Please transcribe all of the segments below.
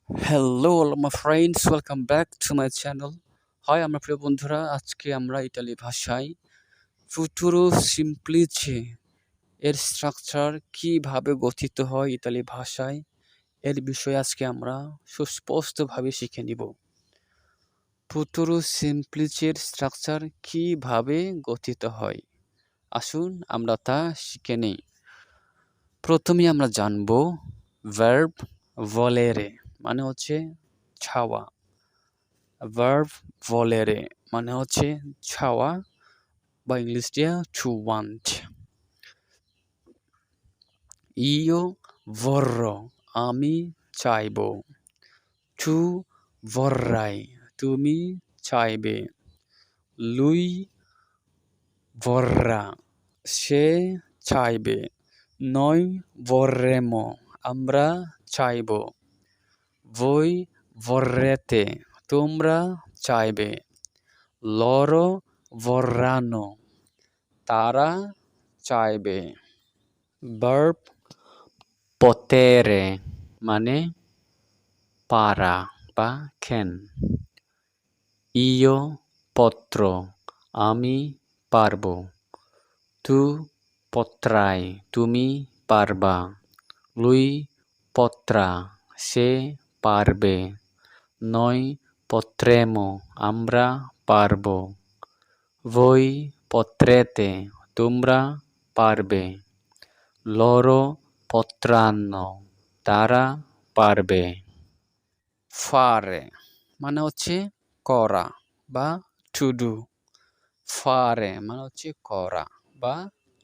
Hello all my friends, welcome back to my channel. হয় আমার প্রিয় বন্ধুরা, আজকে আমরা ইতালি ভাষায় ফুতুরো সিম্প্লিচে এর স্ট্রাকচার কিভাবে গঠিত হয় ইতালি ভাষায় এর বিষয়ে আজকে আমরা সুস্পষ্টভাবে শিখে নিব। ফুতুরো সিম্প্লিচের স্ট্রাকচার কিভাবে গঠিত হয়, আসুন আমরা তা শিখে নেই। প্রথমে আমরা জানব ভার্ব ভলেরে মানে হচ্ছে ছাওয়া। ভার্ব ভলেরে মানে হচ্ছে ছাওয়া বা ইংলিশ দিয়ে টু ওয়ান্ট। ইও vorrò আমি চাইব। টু vorrai তুমি চাইবে। lui vorrà সে চাইবে। noi vorremmo আমরা চাইব। voi vorrete তোমরা চাইবে। loro vorranno তারা চাইবে। ভার্ব potere মানে পারা বা ক্যান। io potrò আমি পারবো। tu potrai তুমি পারবা। lui potrà সে পারবে। noi potremo আমরা পারবো। voi potrete তোমরা পারবে। loro potranno তারা পারবে। ফারে মানে হচ্ছে করা বা টু ডু। ফারে মানে হচ্ছে করা বা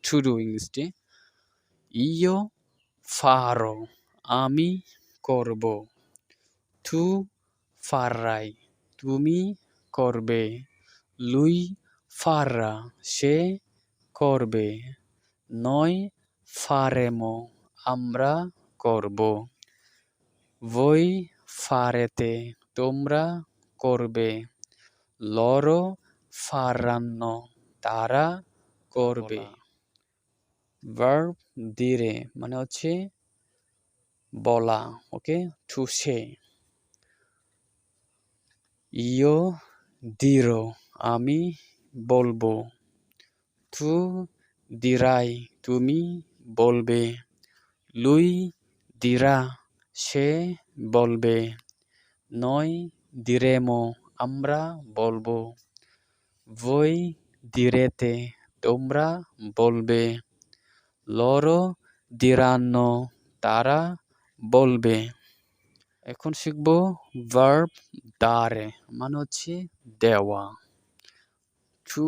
টু ডু ইংলিশে। ইও ফারো আমি করব। তু ফাররাই তুমি করবে। লুই ফাররা সে করবে। নয় ফারেমো আমরা করব। voi farete তোমরা করবে। loro faranno তারা করবে। ভার্ব dire মানে হচ্ছে বলা, ওকে, টু সে। io dirò আমি বলবো। tu dirai তুমি বলবে। lui dirà সে বলবে। noi diremo আমরা বলবো। voi direte তোমরা বলবে। loro diranno তারা বলবে। এখন শিখব ভার্ব dare মানে হচ্ছে দেওয়া। টু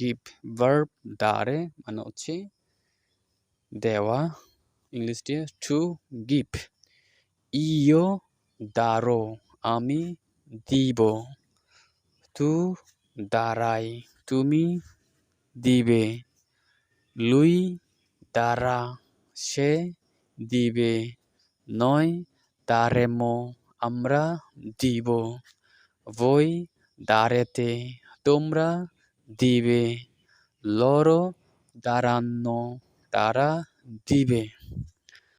গিভ ভার্ব dare মানে হচ্ছে দেওয়া, ইংলিশ দিয়ে টু গিভ। io darò আমি দিব। tu darai তুমি দিবে। lui darà সে দিবে। noi daremo আমরা দিব। voi darete তোমরা দিবে। loro daranno তারা দিবে।